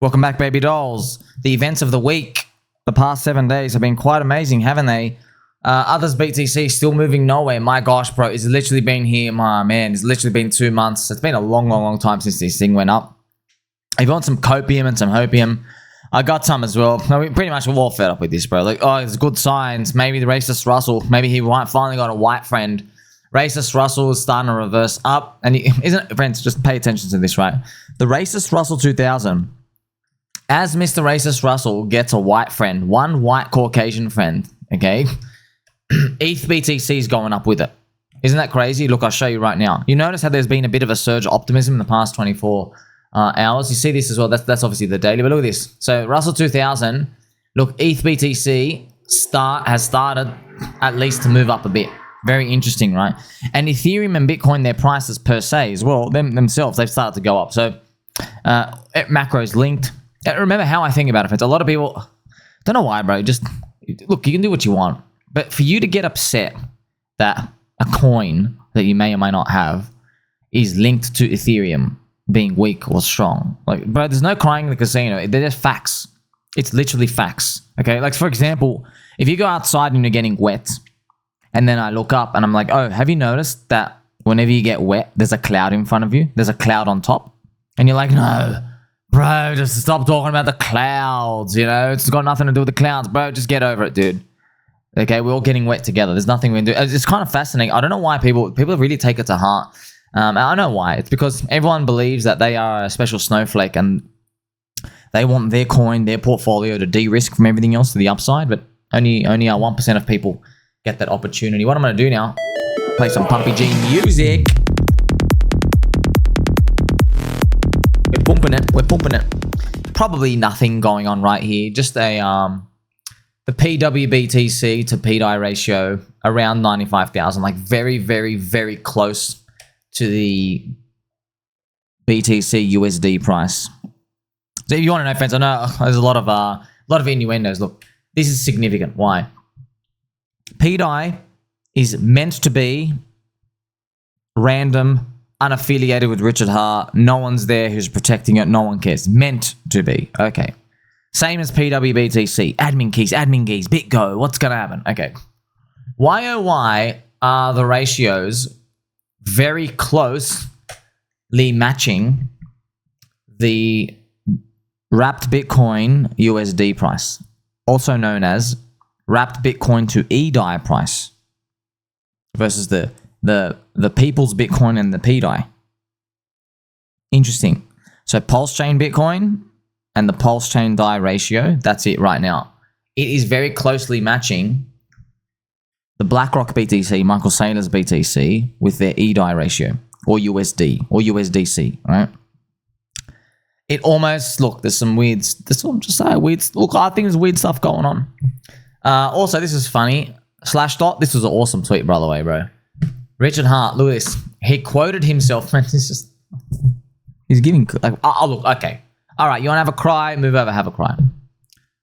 Welcome back, baby dolls. The events of the week, the past 7 days have been quite amazing, haven't they? Others BTC still moving nowhere. My gosh, bro, it's literally been here. My man, it's literally been 2 months. It's been a long time since this thing went up. If you want some copium and some hopium, I got some as well. I mean, pretty much we're all fed up with this, bro. Like, oh, it's good signs. Maybe the racist Russell, maybe he finally got a white friend. Racist Russell is starting to reverse up. And isn't it, friends, just pay attention to this, right? The racist Russell 2000, as Mr. Racist Russell gets a white friend, one white Caucasian friend, okay? wBTC is going up with it. Isn't that crazy? Look, I'll show you right now. You notice how there's been a bit of a surge of optimism in the past 24 hours. You see this as well. That's obviously the daily, but look at this. So Russell 2000, look, wBTC has started at least to move up a bit. Very interesting, right? And Ethereum and Bitcoin, their prices per se as well, themselves, they've started to go up. So macros linked. Remember how I think about it, friends. A lot of people, don't know why, bro. Just look, you can do what you want. But for you to get upset that a coin that you may or may not have is linked to Ethereum being weak or strong, like, bro, there's no crying in the casino. They're just facts. It's literally facts. Okay, like for example, if you go outside and you're getting wet, and then I look up and I'm like, oh, have you noticed that whenever you get wet, there's a cloud in front of you? There's a cloud on top, and you're like, no. Bro, just stop talking about the clouds, you know? It's got nothing to do with the clouds, bro. Just get over it, dude. Okay, we're all getting wet together. There's nothing we can do. It's kind of fascinating. I don't know why people really take it to heart. I know why. It's because everyone believes that they are a special snowflake and they want their coin, their portfolio to de-risk from everything else to the upside, but only 1% of people get that opportunity. What I'm going to do now, play some Pumpy G music. We're pumping it. Probably nothing going on right here. Just the pWBTC to pDAI ratio around 95,000, like very close to the BTC USD price. So if you want to know, friends, I know there's a lot of innuendos. Look, this is significant. Why? pDAI is meant to be random, unaffiliated with Richard Hart. No one's there who's protecting it. No one cares. Meant to be. Okay. Same as pWBTC. Admin keys, BitGO. What's going to happen? Okay. Why are the ratios very closely matching the wrapped Bitcoin USD price, also known as wrapped Bitcoin to eDAI price, versus the people's Bitcoin and the pDAI? Interesting. So PulseChain Bitcoin and the PulseChain DAI ratio, that's it right now. It is very closely matching the BlackRock BTC, Michael Saylor's BTC, with their eDAI ratio, or USD, or USDC, right? It almost, look, there's some weird, look, I think there's weird stuff going on. Also, this is funny. Slashdot, this was an awesome tweet, by the way, bro. Richard Hart, look at this. He quoted himself, man. He's giving, like, oh, look, okay. All right, you want to have a cry? Move over, have a cry.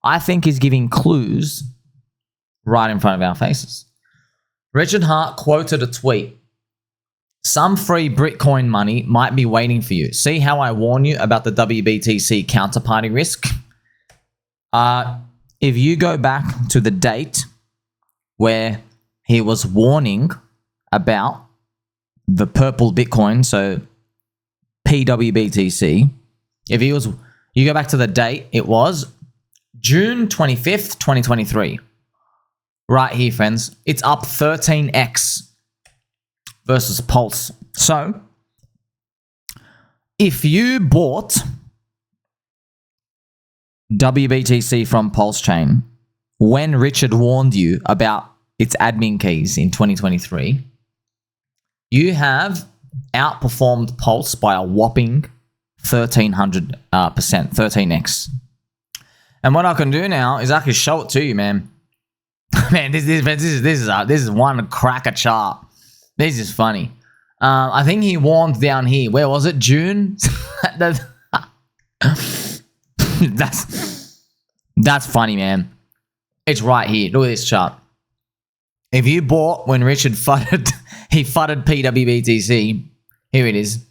I think he's giving clues right in front of our faces. Richard Hart quoted a tweet. Some free Bitcoin money might be waiting for you. See how I warn you about the wBTC counterparty risk? If you go back to the date where he was warning about the purple Bitcoin, so pWBTC, you go back to the date, it was June 25th, 2023. Right here, friends. It's up 13x versus Pulse. So, if you bought wBTC from PulseChain when Richard warned you about its admin keys in 2023, you have outperformed Pulse by a whopping 1,300%, 13x. And what I can do now is I can show it to you, man. Man, this is one cracker chart. This is funny. I think he warned down here. Where was it? June? That's funny, man. It's right here. Look at this chart. If you bought when Richard fudded pWBTC, here it is.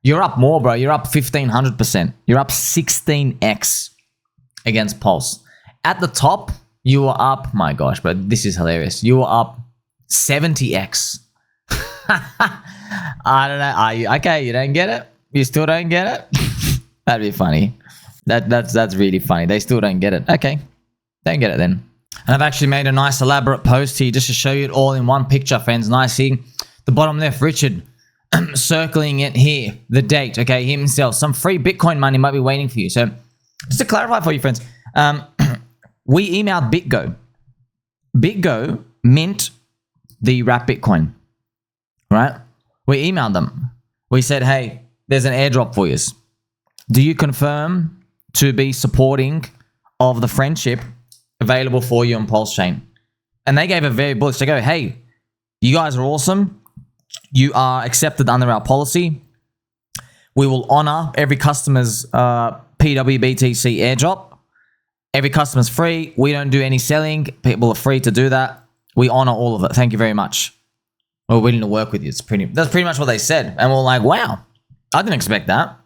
You're up more, bro. You're up 1,500%. You're up 16x against Pulse. At the top, you were up, my gosh, bro, this is hilarious. You were up 70x. I don't know. Okay, you don't get it? You still don't get it? That'd be funny. That's really funny. They still don't get it. Okay, don't get it then. And I've actually made a nice elaborate post here just to show you it all in one picture, friends. Nice here. The bottom left, Richard circling it here. The date, okay, himself. Some free Bitcoin money might be waiting for you. So just to clarify for you, friends, we emailed BitGO. BitGo mint the wrap Bitcoin, right? We emailed them. We said, hey, there's an airdrop for you. Do you confirm to be supporting of the friendship available for you on PulseChain? And they gave a very bullish. They go, hey, you guys are awesome. You are accepted under our policy. We will honor every customer's pWBTC airdrop. Every customer's free. We don't do any selling. People are free to do that. We honor all of it. Thank you very much. We're willing to work with you. That's pretty much what they said. And we're like, wow, I didn't expect that.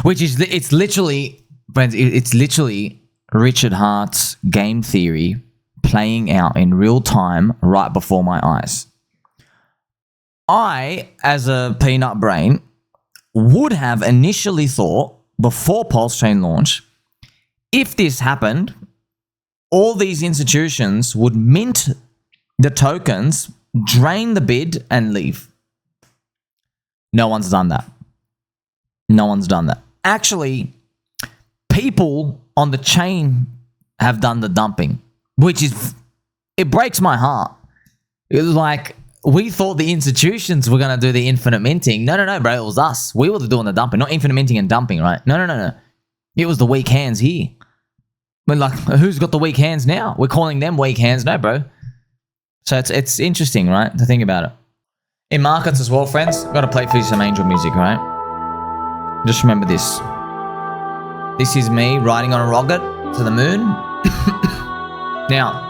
Which is, it's literally, friends, it's literally Richard Hart's game theory playing out in real time right before my eyes. I, as a peanut brain, would have initially thought before PulseChain launch, if this happened, all these institutions would mint the tokens, drain the bid, and leave. No one's done that. No one's done that. Actually, people on the chain have done the dumping, which is, it breaks my heart. It was like, we thought the institutions were going to do the infinite minting. No, bro. It was us. We were doing the dumping, not infinite minting and dumping, right? No. It was the weak hands here. We're like, who's got the weak hands now? We're calling them weak hands. No, bro. So it's interesting, right, to think about it. In markets as well, friends, I've got to play for you some angel music, right? Just remember this. This is me riding on a rocket to the moon. Now,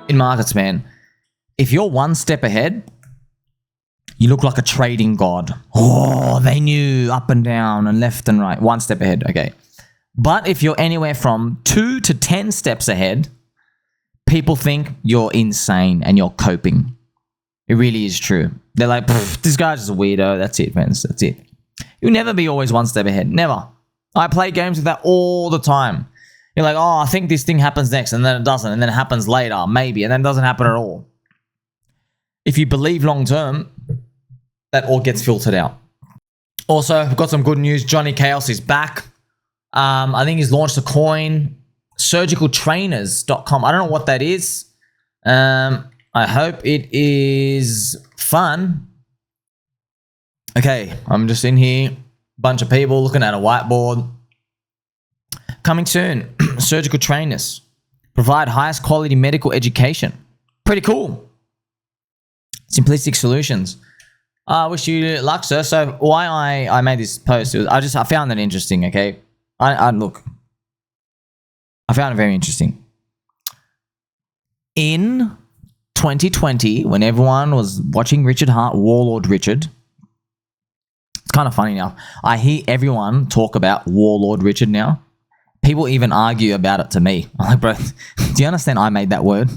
in markets, man, if you're one step ahead, you look like a trading god. Oh, they knew up and down and left and right. One step ahead, okay. But if you're anywhere from 2 to 10 steps ahead, people think you're insane and you're coping. It really is true. They're like, this guy's just a weirdo. That's it, friends. That's it. You'll never be always one step ahead. Never. I play games with that all the time. You're like, oh, I think this thing happens next, and then it doesn't, and then it happens later, maybe, and then it doesn't happen at all. If you believe long term, that all gets filtered out. Also, I've got some good news. Johnny Chaos is back. I think he's launched a coin, surgicaltrainers.com. I don't know what that is. I hope it is fun. Okay, I'm just in here. Bunch of people looking at a whiteboard. Coming soon, surgical trainers. Provide highest quality medical education. Pretty cool. Simplistic solutions. I wish you luck, sir. So why I made this post, I found that interesting, okay? Look, I found it very interesting. In 2020, when everyone was watching Richard Hart, WarLord Richard, it's kind of funny now. I hear everyone talk about WarLord Richard now. People even argue about it to me. I'm like, bro, do you understand I made that word?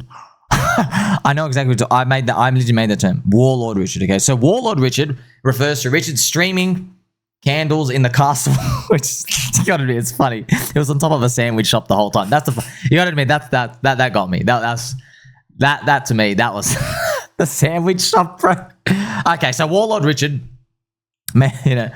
I know exactly what I made that. I literally made the term WarLord Richard. Okay, so WarLord Richard refers to Richard streaming candles in the castle, which you gotta admit, it's funny. It was on top of a sandwich shop the whole time. That's the you gotta admit that got me. That to me, that was the sandwich shop, bro. Okay, so WarLord Richard, man,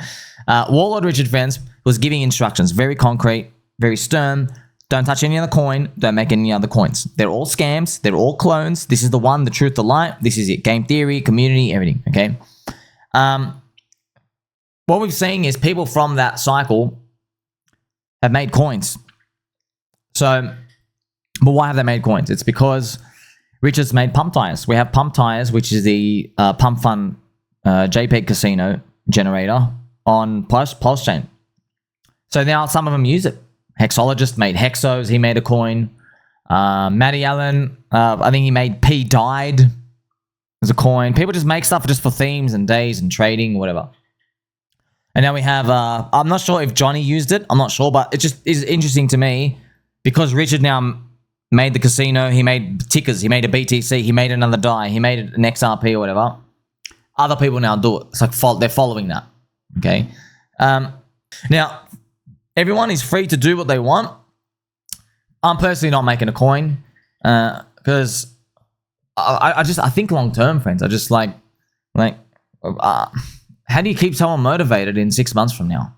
WarLord Richard, friends, was giving instructions, very concrete, very stern. Don't touch any other coin. Don't make any other coins. They're all scams. They're all clones. This is the one, the truth, the light. This is it. Game theory, community, everything. Okay. What we've seen is people from that cycle have made coins. So, but why have they made coins? It's because Richard's made pump tires. We have pump tires, which is the pump fun JPEG casino generator on PulseChain. So now some of them use it. Hexologist made Hexos. He made a coin. Matty Allen, I think he made pDAI as a coin. People just make stuff just for themes and days and trading, whatever. And now we have, I'm not sure if Johnny used it. I'm not sure, but it just is interesting to me because Richard now made the casino. He made tickers. He made a BTC. He made another DAI. He made an XRP or whatever. Other people now do it. It's like they're following that. Okay. Now, everyone is free to do what they want. I'm personally not making a coin because I think long term, friends. I just like how do you keep someone motivated in 6 months from now?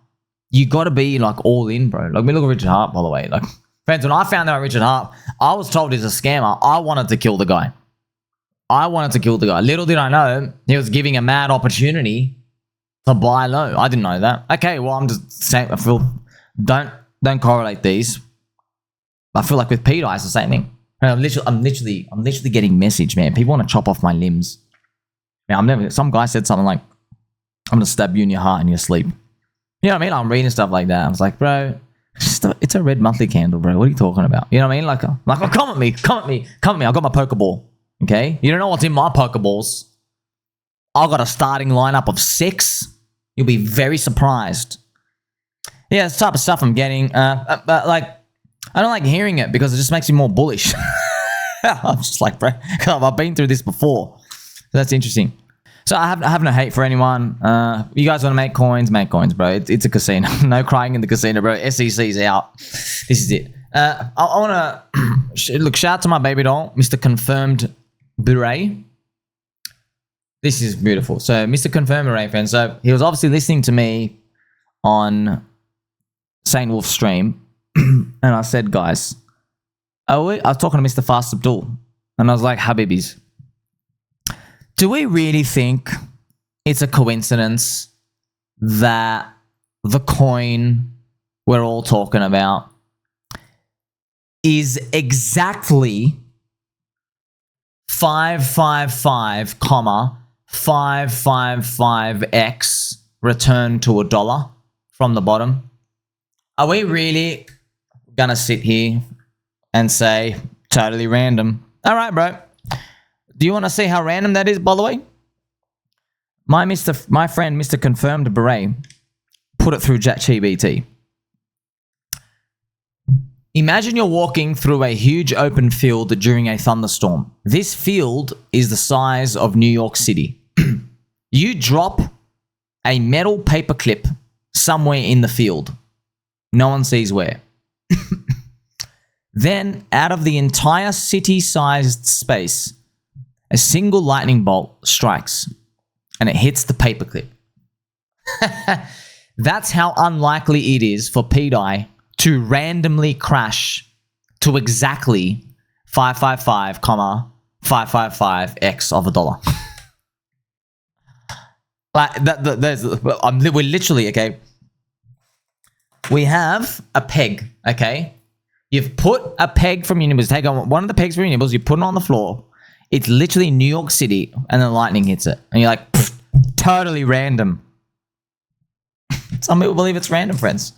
You got to be like all in, bro. Like, we look at Richard Hart, by the way. Like, friends, when I found out Richard Hart, I was told he's a scammer. I wanted to kill the guy. Little did I know he was giving a mad opportunity to buy low. I didn't know that. Okay, well, I'm just saying. I feel don't correlate these. I feel like with pDAI, it's the same thing. I'm literally getting message, man. People want to chop off my limbs. Man, some guy said something like, I'm gonna stab you in your heart in your sleep. You know what I mean? I'm reading stuff like that. I was like, bro, it's a red monthly candle, bro. What are you talking about? You know what I mean? Like, oh, come at me. I got my Pokeball. Okay? You don't know what's in my Pokeballs. I got a starting lineup of 6. You'll be very surprised. Yeah, it's the type of stuff I'm getting. But like, I don't like hearing it because it just makes me more bullish. I'm just like, bro, I've been through this before. So that's interesting. So I have no hate for anyone. You guys want to make coins, bro. It's a casino. No crying in the casino, bro. SEC's out. This is it. I want to look. Shout out to my baby doll, Mr. Confirmed Beret. This is beautiful. So Mr. Confirmed Beret, friends. So he was obviously listening to me on Saint Wolf's stream, and I said, guys, I was talking to Mr. Fast Abdul, and I was like, Habibis, do we really think it's a coincidence that the coin we're all talking about is exactly 555,555x return to $1 from the bottom? Are we really gonna sit here and say totally random? All right, bro. Do you want to see how random that is, by the way? My friend, Mr. Confirmed Beret, put it through ChatGPT. Imagine you're walking through a huge open field during a thunderstorm. This field is the size of New York City. You drop a metal paperclip somewhere in the field. No one sees where. Then, out of the entire city-sized space, a single lightning bolt strikes and it hits the paperclip. That's how unlikely it is for pDAI to randomly crash to exactly 555,555x of $1. Like we're literally, okay. We have a peg, okay. You've put a peg from your nibbles. Take on one of the pegs from your nibbles. You put it on the floor. It's literally New York City, and then lightning hits it. And you're like, totally random. Some people believe it's random, friends.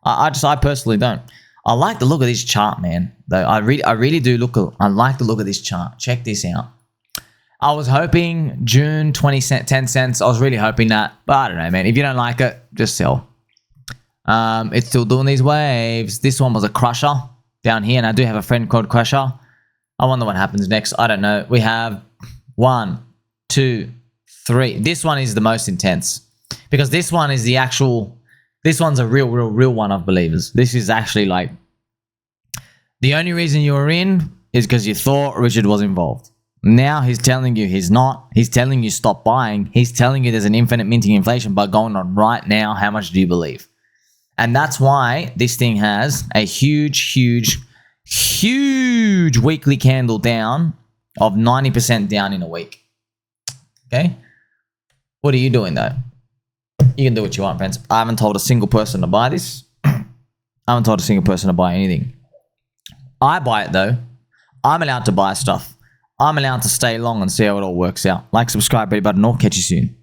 I personally don't. I like the look of this chart, man. Though I really do I like the look of this chart. Check this out. I was hoping June 10 cents. I was really hoping that, but I don't know, man. If you don't like it, just sell. It's still doing these waves. This one was a crusher down here, and I do have a friend called Crusher. I wonder what happens next. I don't know. We have 1, 2, 3. This one is the most intense because this one is the actual. This one's a real one of believers. This is actually like the only reason you were in is because you thought Richard was involved. Now he's telling you he's not. He's telling you stop buying. He's telling you there's an infinite minting inflation but going on right now. How much do you believe? And that's why this thing has a huge weekly candle down of 90% down in a week. Okay? What are you doing though? You can do what you want, friends. I haven't told a single person to buy this. I haven't told a single person to buy anything. I buy it though. I'm allowed to buy stuff. I'm allowed to stay long and see how it all works out. Like, subscribe, red button, or catch you soon.